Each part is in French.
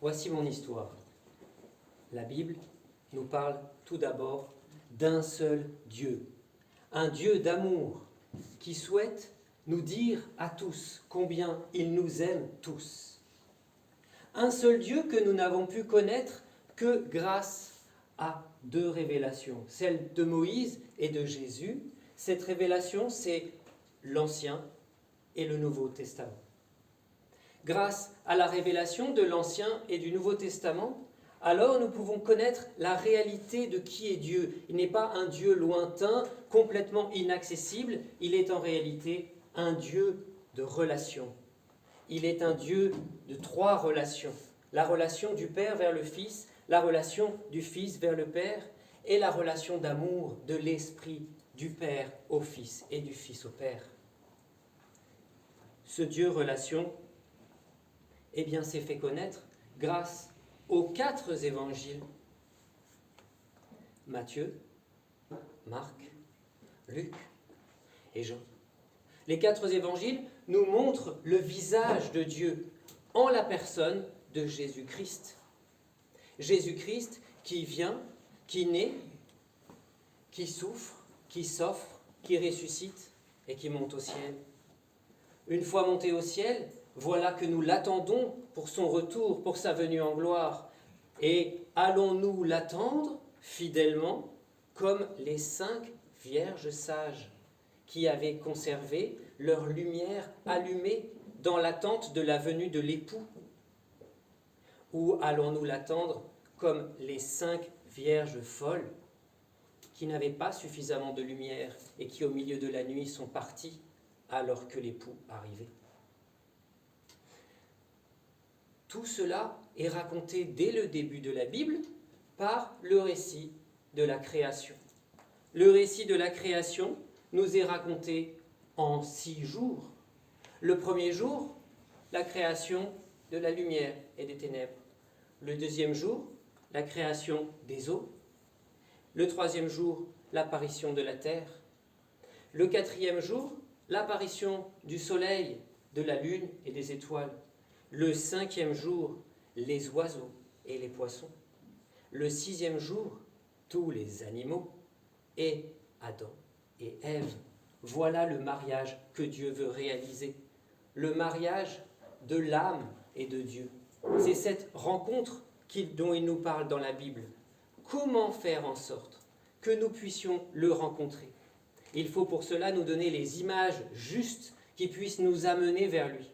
Voici mon histoire. La Bible nous parle tout d'abord d'un seul Dieu, un Dieu d'amour qui souhaite nous dire à tous combien il nous aime tous. Un seul Dieu que nous n'avons pu connaître que grâce à deux révélations, celle de Moïse et de Jésus. Cette révélation, c'est l'Ancien et le Nouveau Testament. Grâce à la révélation de l'Ancien et du Nouveau Testament, alors nous pouvons connaître la réalité de qui est Dieu. Il n'est pas un Dieu lointain, complètement inaccessible, il est en réalité un Dieu de relations. Il est un Dieu de trois relations. La relation du Père vers le Fils, la relation du Fils vers le Père et la relation d'amour de l'Esprit du Père au Fils et du Fils au Père. Ce Dieu relation, s'est fait connaître grâce aux 4 évangiles. Matthieu, Marc, Luc et Jean. Les 4 évangiles nous montrent le visage de Dieu en la personne de Jésus-Christ. Jésus-Christ qui vient, qui naît, qui souffre, qui s'offre, qui ressuscite et qui monte au ciel. Une fois monté au ciel, voilà que nous l'attendons pour son retour, pour sa venue en gloire. Et allons-nous l'attendre fidèlement comme les 5 vierges sages qui avaient conservé leur lumière allumée dans l'attente de la venue de l'époux? Ou allons-nous l'attendre comme les 5 vierges folles qui n'avaient pas suffisamment de lumière et qui au milieu de la nuit sont parties alors que l'époux arrivait? Tout cela est raconté dès le début de la Bible par le récit de la création. Le récit de la création nous est raconté en 6 jours. Le premier jour, la création de la lumière et des ténèbres. Le deuxième jour, la création des eaux. Le troisième jour, l'apparition de la terre. Le 4e jour, l'apparition du soleil, de la lune et des étoiles. Le 5e jour, les oiseaux et les poissons. Le 6e jour, tous les animaux. Et Adam et Ève. Voilà le mariage que Dieu veut réaliser. Le mariage de l'âme et de Dieu. C'est cette rencontre dont il nous parle dans la Bible. Comment faire en sorte que nous puissions le rencontrer? Il faut pour cela nous donner les images justes qui puissent nous amener vers lui.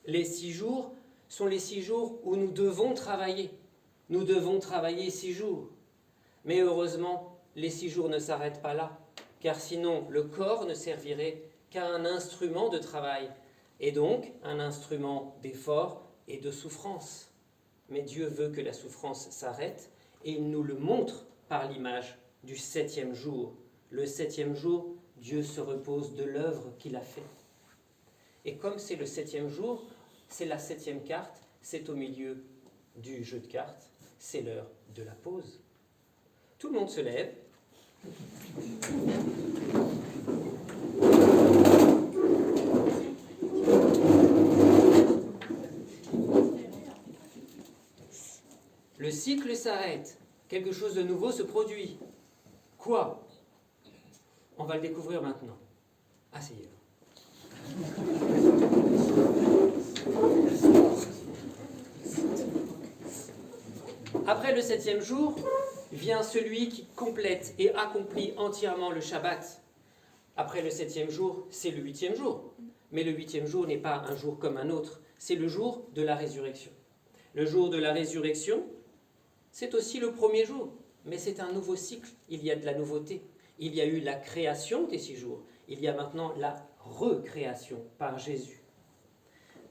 Les 6 jours sont les 6 jours où nous devons travailler. Nous devons travailler 6 jours. Mais heureusement, les 6 jours ne s'arrêtent pas là, car sinon le corps ne servirait qu'à un instrument de travail, et donc un instrument d'effort et de souffrance. Mais Dieu veut que la souffrance s'arrête, et il nous le montre par l'image du 7e jour. Le 7e jour, Dieu se repose de l'œuvre qu'il a faite. Et comme c'est le 7e jour, c'est la 7e carte, c'est au milieu du jeu de cartes, c'est l'heure de la pause. Tout le monde se lève. Le cycle s'arrête, quelque chose de nouveau se produit. Quoi? On va le découvrir maintenant. Asseyez-vous. Après le 7e jour, vient celui qui complète et accomplit entièrement le Shabbat. Après le 7e jour, c'est le 8e jour. Mais le 8e jour n'est pas un jour comme un autre, c'est le jour de la résurrection. Le jour de la résurrection, c'est aussi le premier jour, mais c'est un nouveau cycle, il y a de la nouveauté. Il y a eu la création des 6 jours, il y a maintenant la recréation par Jésus.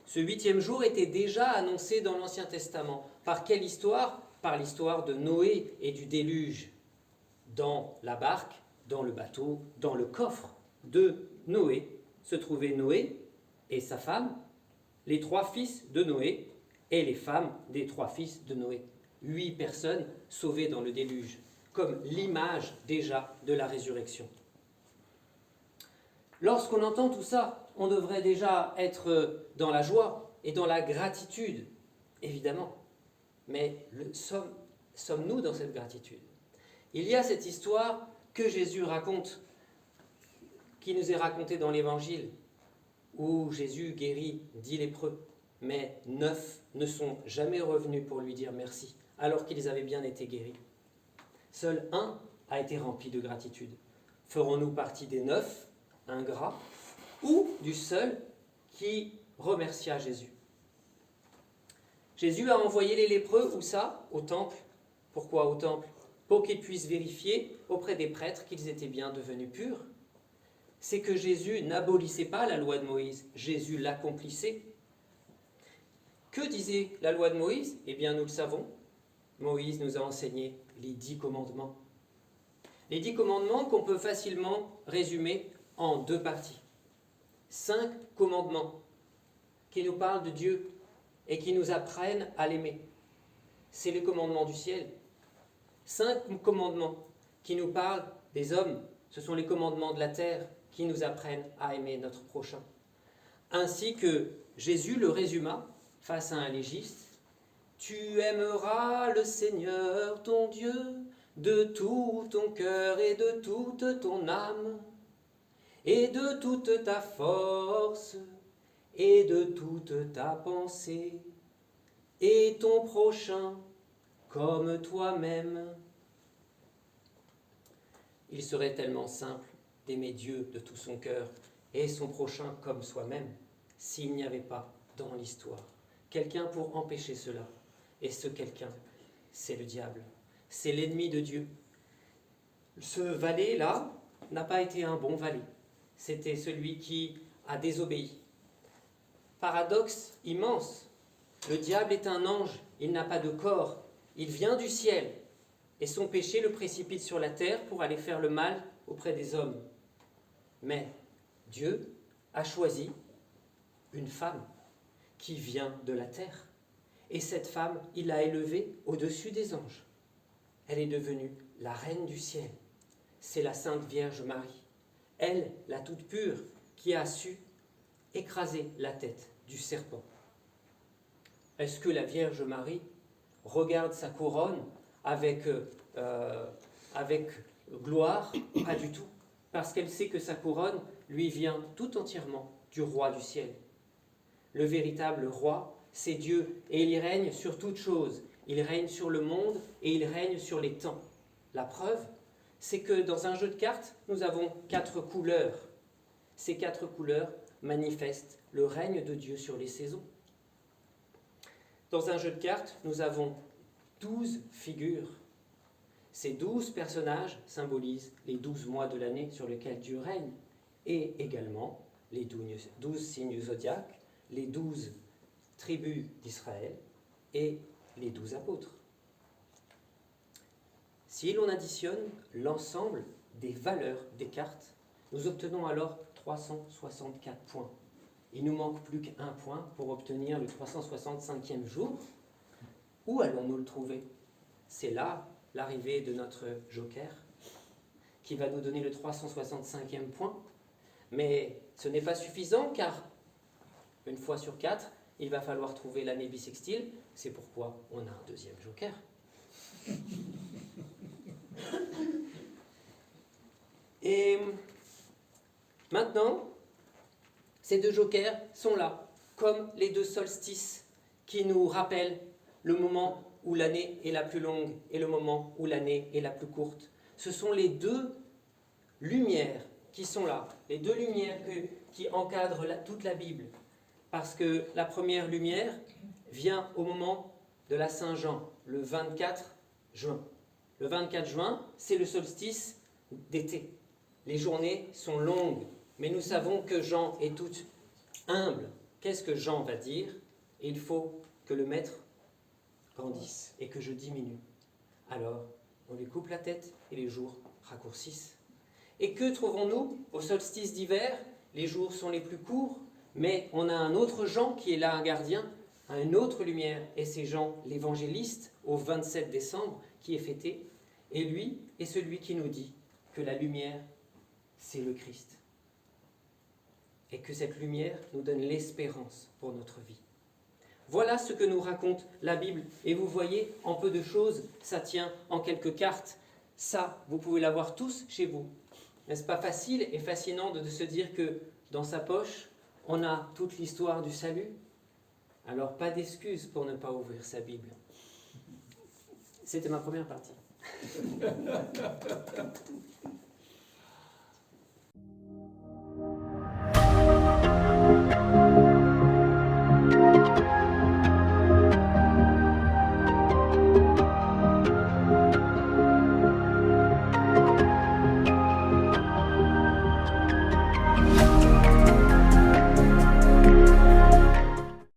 Ce 8e jour était déjà annoncé dans l'Ancien Testament. Par quelle histoire? Par l'histoire de Noé et du déluge. Dans la barque, dans le bateau, dans le coffre de Noé, se trouvaient Noé et sa femme, les 3 fils de Noé et les femmes des 3 fils de Noé. 8 personnes sauvées dans le déluge, comme l'image déjà de la résurrection. Lorsqu'on entend tout ça, on devrait déjà être dans la joie et dans la gratitude. évidemment. Mais sommes-nous dans cette gratitude? Il y a cette histoire que Jésus raconte, qui nous est racontée dans l'Évangile, où Jésus guérit 10 lépreux, mais 9 ne sont jamais revenus pour lui dire merci, alors qu'ils avaient bien été guéris. Seul un a été rempli de gratitude. Ferons-nous partie des 9 ingrats ou du seul qui remercia Jésus? Jésus a envoyé les lépreux, où ça? Au temple. Pourquoi au temple? Pour qu'ils puissent vérifier auprès des prêtres qu'ils étaient bien devenus purs. C'est que Jésus n'abolissait pas la loi de Moïse, Jésus l'accomplissait. Que disait la loi de Moïse? Eh bien, nous le savons. Moïse nous a enseigné les 10 commandements. Les 10 commandements qu'on peut facilement résumer en 2 parties. 5 commandements qui nous parlent de Dieu et qui nous apprennent à l'aimer. C'est les commandements du ciel. 5 commandements qui nous parlent des hommes. Ce sont les commandements de la terre qui nous apprennent à aimer notre prochain. Ainsi que Jésus le résuma face à un légiste. Tu aimeras le Seigneur ton Dieu de tout ton cœur et de toute ton âme et de toute ta force et de toute ta pensée et ton prochain comme toi-même. Il serait tellement simple d'aimer Dieu de tout son cœur et son prochain comme soi-même s'il n'y avait pas dans l'histoire quelqu'un pour empêcher cela. Et ce quelqu'un, c'est le diable. C'est l'ennemi de Dieu. Ce valet-là n'a pas été un bon valet. C'était celui qui a désobéi. Paradoxe immense. Le diable est un ange. Il n'a pas de corps. Il vient du ciel. Et son péché le précipite sur la terre pour aller faire le mal auprès des hommes. Mais Dieu a choisi une femme qui vient de la terre. Et cette femme, il l'a élevée au-dessus des anges. Elle est devenue la reine du ciel. C'est la Sainte Vierge Marie. Elle, la toute pure, qui a su écraser la tête du serpent. Est-ce que la Vierge Marie regarde sa couronne avec gloire? Pas du tout. Parce qu'elle sait que sa couronne lui vient tout entièrement du roi du ciel. Le véritable roi, c'est Dieu, et il y règne sur toutes choses. Il règne sur le monde et il règne sur les temps. La preuve, c'est que dans un jeu de cartes, nous avons 4 couleurs. Ces 4 couleurs manifestent le règne de Dieu sur les saisons. Dans un jeu de cartes, nous avons 12 figures. Ces 12 personnages symbolisent les 12 mois de l'année sur lesquels Dieu règne, et également les 12 signes zodiaques, les 12 tribus d'Israël et les 12 apôtres. Si l'on additionne l'ensemble des valeurs des cartes, nous obtenons alors 364 points. Il nous manque plus qu'un point pour obtenir le 365e jour. Où allons-nous le trouver? C'est là l'arrivée de notre joker qui va nous donner le 365e point. Mais ce n'est pas suffisant car, une fois sur 4, il va falloir trouver l'année bissextile. C'est pourquoi on a un deuxième joker. Et maintenant, ces 2 jokers sont là, comme les 2 solstices qui nous rappellent le moment où l'année est la plus longue et le moment où l'année est la plus courte. Ce sont les 2 lumières qui sont là, les 2 lumières qui encadrent toute la Bible. Parce que la première lumière vient au moment de la Saint-Jean, le 24 juin. Le 24 juin, c'est le solstice d'été. Les journées sont longues, mais nous savons que Jean est tout humble. Qu'est-ce que Jean va dire? Il faut que le maître grandisse et que je diminue. Alors, on lui coupe la tête et les jours raccourcissent. Et que trouvons-nous au solstice d'hiver? Les jours sont les plus courts, mais on a un autre Jean qui est là, un gardien, à une autre lumière, et c'est Jean l'évangéliste au 27 décembre qui est fêté, et lui est celui qui nous dit que la lumière, c'est le Christ, et que cette lumière nous donne l'espérance pour notre vie. Voilà ce que nous raconte la Bible. Et vous voyez, en peu de choses, ça tient en quelques cartes. Ça, vous pouvez l'avoir tous chez vous. N'est-ce pas facile et fascinant de se dire que dans sa poche, on a toute l'histoire du salut? Alors, pas d'excuse pour ne pas ouvrir sa Bible. C'était ma première partie.